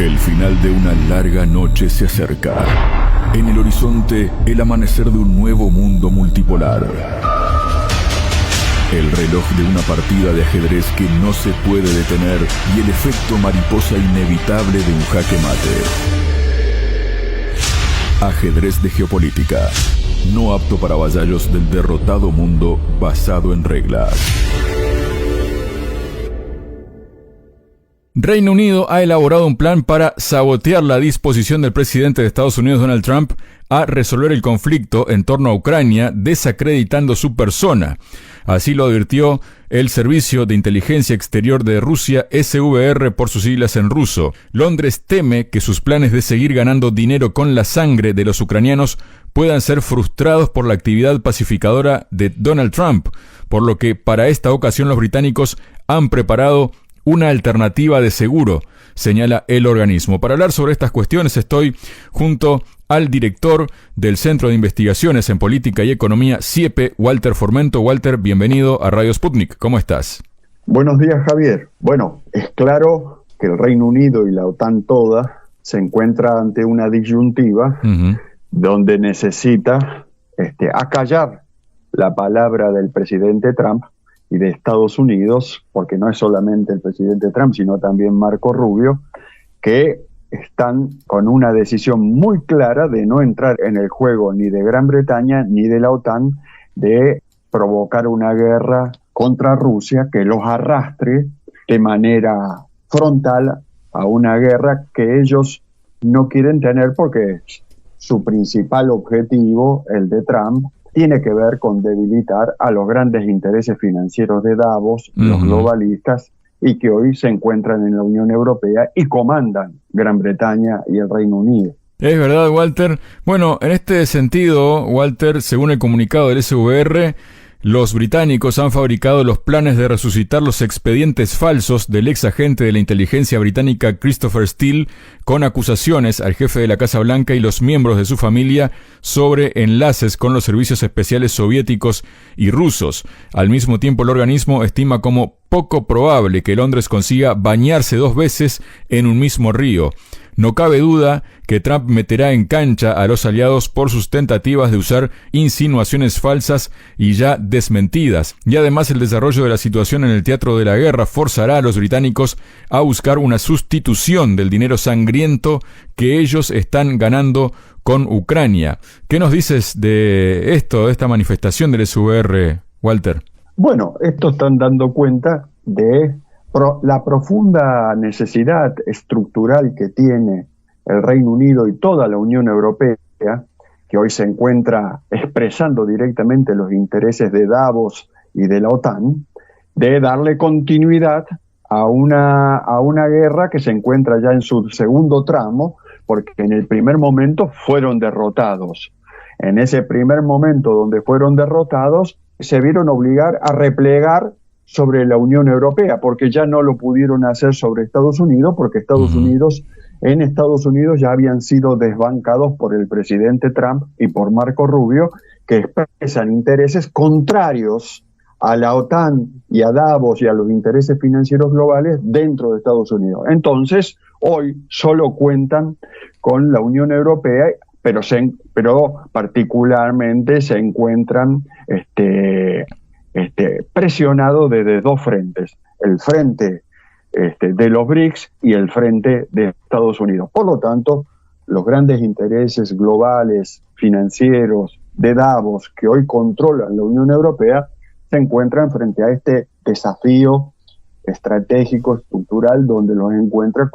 El final de una larga noche se acerca. En el horizonte, el amanecer de un nuevo mundo multipolar. El reloj de una partida de ajedrez que no se puede detener y el efecto mariposa inevitable de un jaque mate. Ajedrez de geopolítica. No apto para vasallos del derrotado mundo basado en reglas. Reino Unido ha elaborado un plan para sabotear la disposición del presidente de Estados Unidos, Donald Trump, a resolver el conflicto en torno a Ucrania, desacreditando su persona. Así lo advirtió el Servicio de Inteligencia Exterior de Rusia, SVR por sus siglas en ruso. Londres teme que sus planes de seguir ganando dinero con la sangre de los ucranianos puedan ser frustrados por la actividad pacificadora de Donald Trump, por lo que para esta ocasión los británicos han preparado una alternativa de seguro, señala el organismo. Para hablar sobre estas cuestiones estoy junto al director del Centro de Investigaciones en Política y Economía, CIEPE, Walter Formento. Walter, bienvenido a Radio Sputnik. ¿Cómo estás? Buenos días, Javier. Bueno, es claro que el Reino Unido y la OTAN toda se encuentra ante una disyuntiva donde necesita acallar la palabra del presidente Trump y de Estados Unidos, porque no es solamente el presidente Trump, sino también Marco Rubio, que están con una decisión muy clara de no entrar en el juego ni de Gran Bretaña ni de la OTAN, de provocar una guerra contra Rusia que los arrastre de manera frontal a una guerra que ellos no quieren tener, porque su principal objetivo, el de Trump, tiene que ver con debilitar a los grandes intereses financieros de Davos, los globalistas, y que hoy se encuentran en la Unión Europea y comandan Gran Bretaña y el Reino Unido. Es verdad, Walter. Bueno, en este sentido, Walter, según el comunicado del SVR, los británicos han fabricado los planes de resucitar los expedientes falsos del ex agente de la inteligencia británica Christopher Steele, con acusaciones al jefe de la Casa Blanca y los miembros de su familia sobre enlaces con los servicios especiales soviéticos y rusos. Al mismo tiempo, el organismo estima como poco probable que Londres consiga bañarse 2 veces en un mismo río. No cabe duda que Trump meterá en cancha a los aliados por sus tentativas de usar insinuaciones falsas y ya desmentidas. Y además el desarrollo de la situación en el teatro de la guerra forzará a los británicos a buscar una sustitución del dinero sangriento que ellos están ganando con Ucrania. ¿Qué nos dices de esto, de esta manifestación del SVR, Walter? Bueno, estos están dando cuenta de la profunda necesidad estructural que tiene el Reino Unido y toda la Unión Europea, que hoy se encuentra expresando directamente los intereses de Davos y de la OTAN, de darle continuidad a una guerra que se encuentra ya en su segundo tramo, porque en el primer momento fueron derrotados. En ese primer momento donde fueron derrotados, se vieron obligar a replegar sobre la Unión Europea, porque ya no lo pudieron hacer sobre Estados Unidos, porque en Estados Unidos ya habían sido desbancados por el presidente Trump y por Marco Rubio, que expresan intereses contrarios a la OTAN y a Davos y a los intereses financieros globales dentro de Estados Unidos. Entonces, hoy solo cuentan con la Unión Europea, pero particularmente se encuentran presionado desde 2 frentes, el frente de los BRICS y el frente de Estados Unidos. Por lo tanto, los grandes intereses globales, financieros, de Davos, que hoy controlan la Unión Europea, se encuentran frente a este desafío estratégico, estructural, donde los encuentra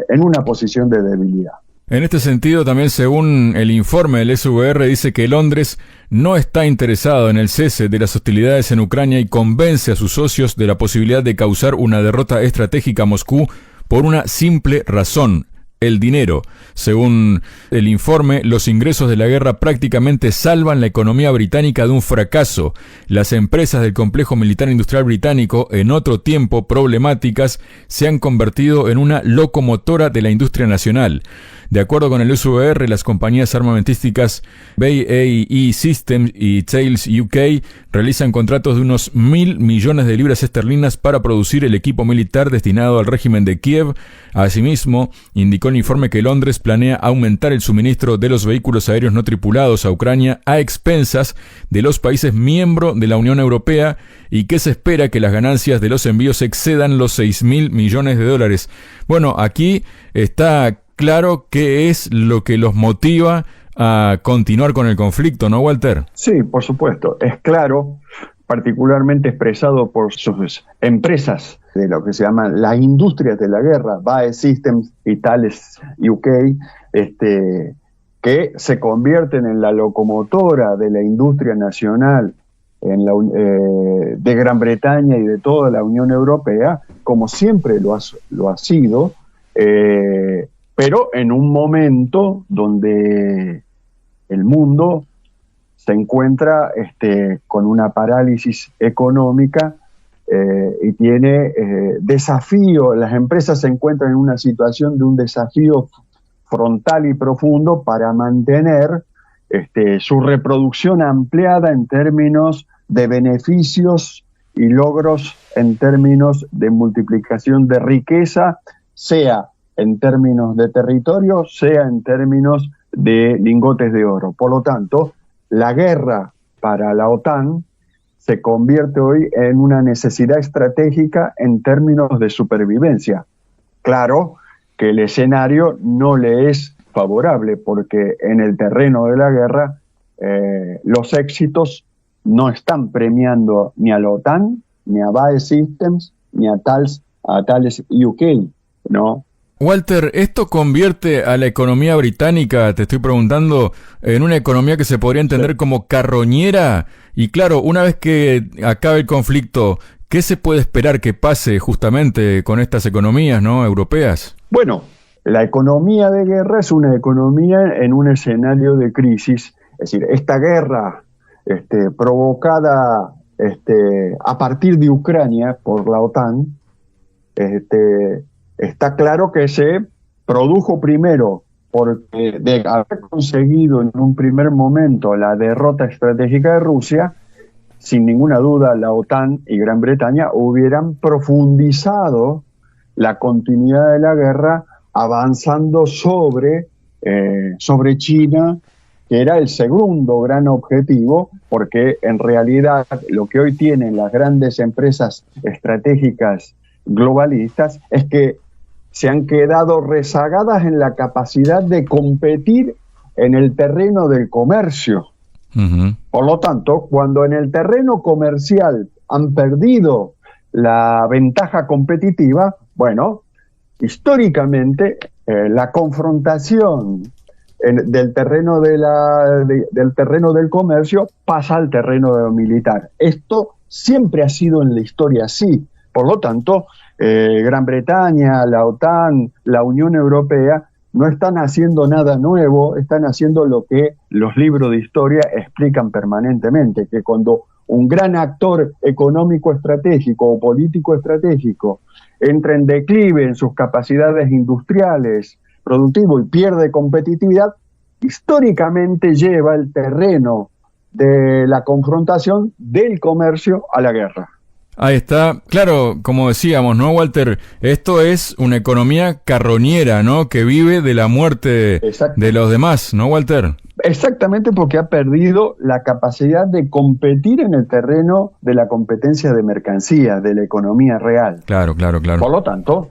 en una posición de debilidad. En este sentido, también según el informe del SVR, dice que Londres no está interesado en el cese de las hostilidades en Ucrania y convence a sus socios de la posibilidad de causar una derrota estratégica a Moscú por una simple razón: el dinero. Según el informe, los ingresos de la guerra prácticamente salvan la economía británica de un fracaso. Las empresas del complejo militar industrial británico, en otro tiempo problemáticas, se han convertido en una locomotora de la industria nacional. De acuerdo con el SVR, las compañías armamentísticas BAE Systems y Thales UK realizan contratos de unos 1.000 millones de libras esterlinas para producir el equipo militar destinado al régimen de Kiev. Asimismo, indicó el informe que Londres planea aumentar el suministro de los vehículos aéreos no tripulados a Ucrania a expensas de los países miembros de la Unión Europea y que se espera que las ganancias de los envíos excedan los 6.000 millones de dólares. Bueno, aquí está claro qué es lo que los motiva a continuar con el conflicto, ¿no, Walter? Sí, por supuesto. Es claro, particularmente expresado por sus empresas de lo que se llaman las industrias de la guerra, BAE Systems y Thales UK, que se convierten en la locomotora de la industria nacional de Gran Bretaña y de toda la Unión Europea, como siempre lo ha sido, pero en un momento donde el mundo se encuentra con una parálisis económica y tiene desafío, las empresas se encuentran en una situación de un desafío frontal y profundo para mantener su reproducción ampliada en términos de beneficios y logros en términos de multiplicación de riqueza, sea en términos de territorio, sea en términos de lingotes de oro. Por lo tanto, la guerra para la OTAN se convierte hoy en una necesidad estratégica en términos de supervivencia. Claro que el escenario no le es favorable porque en el terreno de la guerra los éxitos no están premiando ni a la OTAN, ni a BAE Systems, ni a Thales UK, ¿no? Walter, ¿esto convierte a la economía británica, te estoy preguntando, en una economía que se podría entender como carroñera? Y claro, una vez que acabe el conflicto, ¿qué se puede esperar que pase justamente con estas economías, ¿no?, europeas? Bueno, la economía de guerra es una economía en un escenario de crisis. Es decir, esta guerra provocada a partir de Ucrania por la OTAN, está claro que se produjo primero porque de haber conseguido en un primer momento la derrota estratégica de Rusia, sin ninguna duda la OTAN y Gran Bretaña hubieran profundizado la continuidad de la guerra avanzando sobre China, que era el segundo gran objetivo, porque en realidad lo que hoy tienen las grandes empresas estratégicas globalistas es que se han quedado rezagadas en la capacidad de competir en el terreno del comercio. Uh-huh. Por lo tanto, cuando en el terreno comercial han perdido la ventaja competitiva, bueno, históricamente la confrontación del terreno del terreno del comercio pasa al terreno de lo militar. Esto siempre ha sido en la historia así. Por lo tanto, Gran Bretaña, la OTAN, la Unión Europea no están haciendo nada nuevo, están haciendo lo que los libros de historia explican permanentemente, que cuando un gran actor económico estratégico o político estratégico entra en declive en sus capacidades industriales, productivo y pierde competitividad, históricamente lleva el terreno de la confrontación del comercio a la guerra. Ahí está. Claro, como decíamos, ¿no, Walter? Esto es una economía carroñera, ¿no?, que vive de la muerte de los demás, ¿no, Walter? Exactamente, porque ha perdido la capacidad de competir en el terreno de la competencia de mercancías, de la economía real. Claro. Por lo tanto,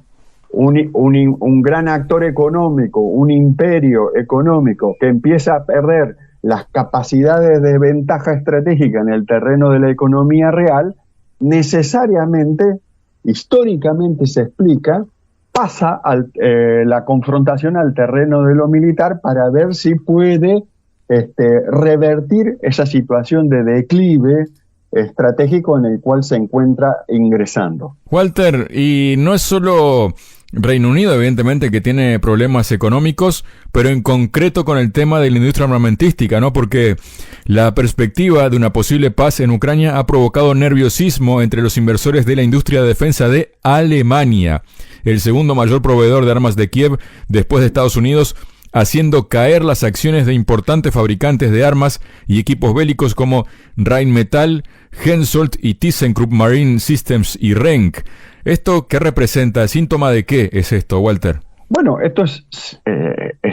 un gran actor económico, un imperio económico que empieza a perder las capacidades de ventaja estratégica en el terreno de la economía real, necesariamente, históricamente se explica, pasa la confrontación al terreno de lo militar para ver si puede revertir esa situación de declive estratégico en el cual se encuentra ingresando. Walter, y no es solo Reino Unido, evidentemente, que tiene problemas económicos, pero en concreto con el tema de la industria armamentística, ¿no? Porque la perspectiva de una posible paz en Ucrania ha provocado nerviosismo entre los inversores de la industria de defensa de Alemania, el segundo mayor proveedor de armas de Kiev después de Estados Unidos, haciendo caer las acciones de importantes fabricantes de armas y equipos bélicos como Rheinmetall, Hensoldt y ThyssenKrupp Marine Systems y Renk. ¿Esto qué representa? ¿Síntoma de qué es esto, Walter? Bueno, esto es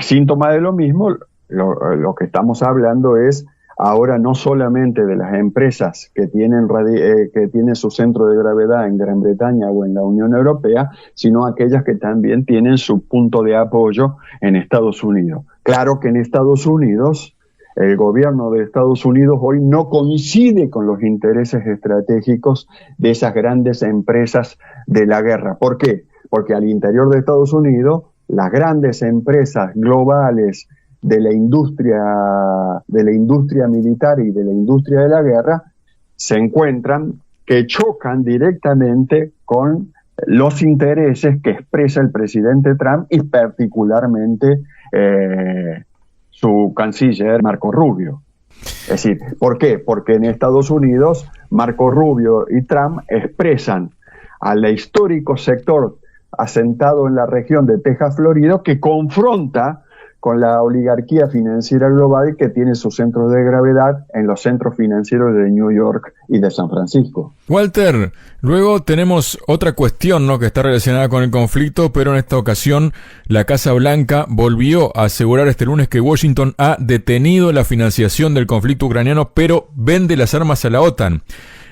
síntoma de lo mismo. Lo que estamos hablando es ahora no solamente de las empresas que tienen su centro de gravedad en Gran Bretaña o en la Unión Europea, sino aquellas que también tienen su punto de apoyo en Estados Unidos. Claro que en Estados Unidos, el gobierno de Estados Unidos hoy no coincide con los intereses estratégicos de esas grandes empresas de la guerra. ¿Por qué? Porque al interior de Estados Unidos, las grandes empresas globales de la industria militar y de la industria de la guerra se encuentran que chocan directamente con los intereses que expresa el presidente Trump y particularmente su canciller Marco Rubio. Es decir, ¿por qué? Porque en Estados Unidos Marco Rubio y Trump expresan al histórico sector asentado en la región de Texas, Florida, que confronta con la oligarquía financiera global que tiene sus centros de gravedad en los centros financieros de New York y de San Francisco. Walter, luego tenemos otra cuestión, ¿no?, que está relacionada con el conflicto, pero en esta ocasión la Casa Blanca volvió a asegurar este lunes que Washington ha detenido la financiación del conflicto ucraniano, pero vende las armas a la OTAN.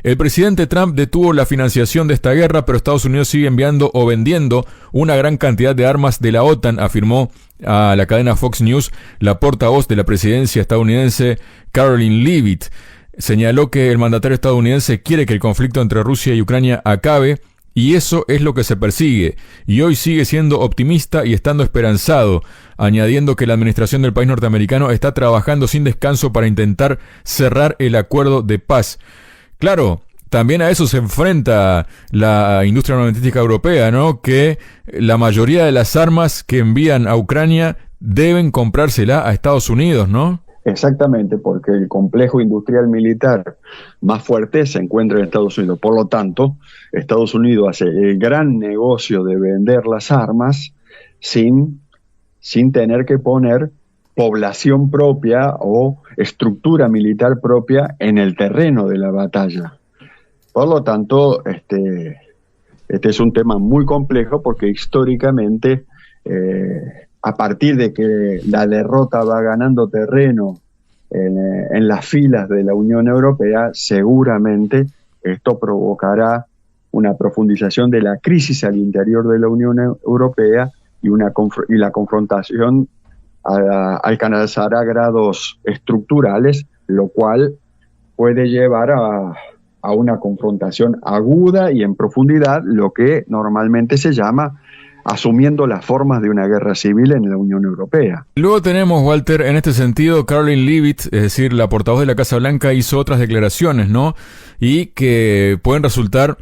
El presidente Trump detuvo la financiación de esta guerra, pero Estados Unidos sigue enviando o vendiendo una gran cantidad de armas de la OTAN, afirmó a la cadena Fox News la portavoz de la presidencia estadounidense Karoline Leavitt. Señaló que el mandatario estadounidense quiere que el conflicto entre Rusia y Ucrania acabe, y eso es lo que se persigue, y hoy sigue siendo optimista y estando esperanzado, añadiendo que la administración del país norteamericano está trabajando sin descanso para intentar cerrar el acuerdo de paz. Claro, también a eso se enfrenta la industria armamentística europea, ¿no? Que la mayoría de las armas que envían a Ucrania deben comprársela a Estados Unidos, ¿no? Exactamente, porque el complejo industrial militar más fuerte se encuentra en Estados Unidos. Por lo tanto, Estados Unidos hace el gran negocio de vender las armas sin tener que poner población propia o estructura militar propia en el terreno de la batalla. Por lo tanto, este es un tema muy complejo porque históricamente, a partir de que la derrota va ganando terreno en las filas de la Unión Europea, seguramente esto provocará una profundización de la crisis al interior de la Unión Europea y la confrontación alcanzará grados estructurales, lo cual puede llevar a una confrontación aguda y en profundidad, lo que normalmente se llama asumiendo las formas de una guerra civil en la Unión Europea. Luego tenemos, Walter, en este sentido, Karoline Leavitt, es decir, la portavoz de la Casa Blanca, hizo otras declaraciones, ¿no? Y que pueden resultar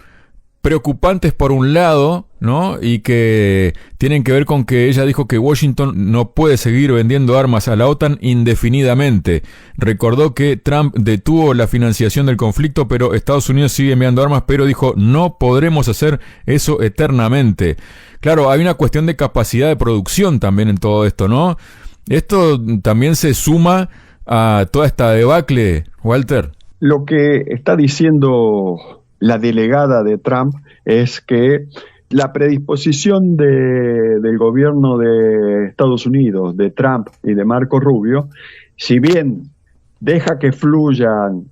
preocupantes por un lado, ¿no? Y que tienen que ver con que ella dijo que Washington no puede seguir vendiendo armas a la OTAN indefinidamente. Recordó que Trump detuvo la financiación del conflicto, pero Estados Unidos sigue enviando armas, pero dijo, no podremos hacer eso eternamente. Claro, hay una cuestión de capacidad de producción también en todo esto, ¿no? Esto también se suma a toda esta debacle, Walter. Lo que está diciendo la delegada de Trump es que la predisposición del gobierno de Estados Unidos, de Trump y de Marco Rubio, si bien deja que fluyan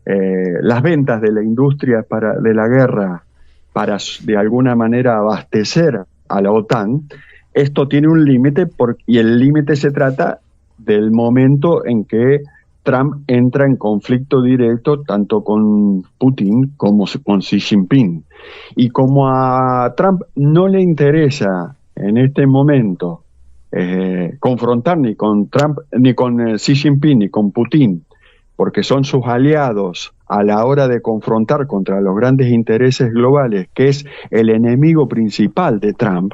las ventas de la industria de la guerra para de alguna manera abastecer a la OTAN, esto tiene un límite y el límite se trata del momento en que Trump entra en conflicto directo tanto con Putin como con Xi Jinping. Y como a Trump no le interesa en este momento confrontar ni con Xi Jinping ni con Putin porque son sus aliados a la hora de confrontar contra los grandes intereses globales, que es el enemigo principal de Trump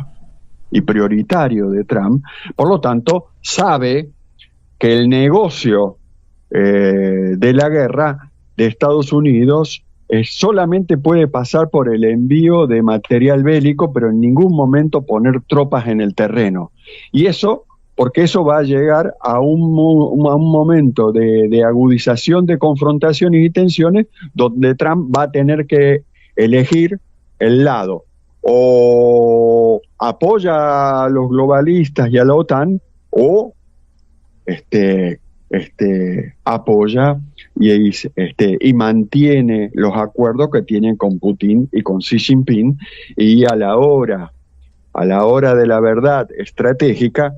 y prioritario de Trump, por lo tanto, sabe que el negocio de la guerra de Estados Unidos solamente puede pasar por el envío de material bélico, pero en ningún momento poner tropas en el terreno. Y eso, porque eso va a llegar a un momento de agudización de confrontaciones y tensiones, donde Trump va a tener que elegir el lado. O apoya a los globalistas y a la OTAN, o apoya y mantiene los acuerdos que tienen con Putin y con Xi Jinping, y a la hora de la verdad estratégica,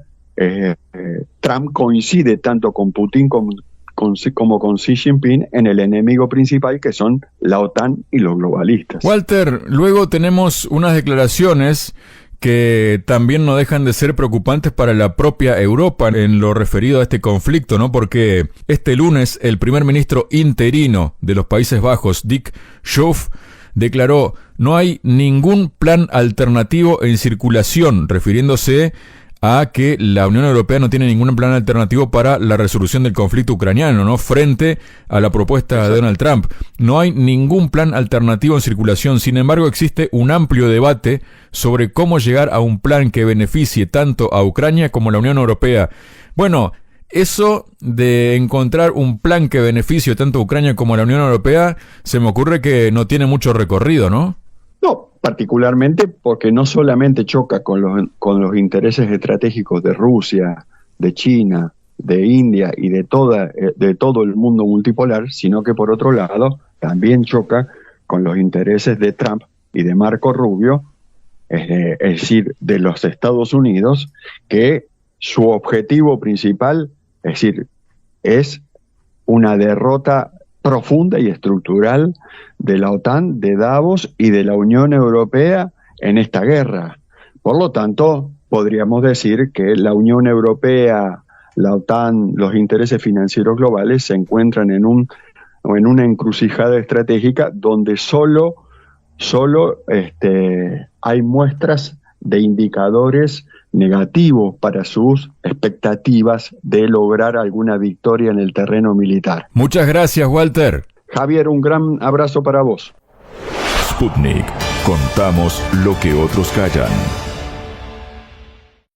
Trump coincide tanto con Putin como con Xi Jinping en el enemigo principal, que son la OTAN y los globalistas. Walter, luego tenemos unas declaraciones que también no dejan de ser preocupantes para la propia Europa en lo referido a este conflicto, ¿no? Porque este lunes el primer ministro interino de los Países Bajos, Dick Schoof, declaró: no hay ningún plan alternativo en circulación, refiriéndose a que la Unión Europea no tiene ningún plan alternativo para la resolución del conflicto ucraniano, ¿no? Frente a la propuesta de Donald Trump. No hay ningún plan alternativo en circulación. Sin embargo, existe un amplio debate sobre cómo llegar a un plan que beneficie tanto a Ucrania como a la Unión Europea. Bueno, eso de encontrar un plan que beneficie tanto a Ucrania como a la Unión Europea, se me ocurre que no tiene mucho recorrido, ¿no? No, particularmente porque no solamente choca con los intereses estratégicos de Rusia, de China, de India y de todo el mundo multipolar, sino que por otro lado también choca con los intereses de Trump y de Marco Rubio, es decir, de los Estados Unidos, que su objetivo principal, es una derrota profunda y estructural de la OTAN, de Davos y de la Unión Europea en esta guerra. Por lo tanto, podríamos decir que la Unión Europea, la OTAN, los intereses financieros globales se encuentran en una encrucijada estratégica donde solo hay muestras de indicadores negativos para sus expectativas de lograr alguna victoria en el terreno militar. Muchas gracias, Walter. Javier, un gran abrazo para vos. Sputnik. Contamos lo que otros callan.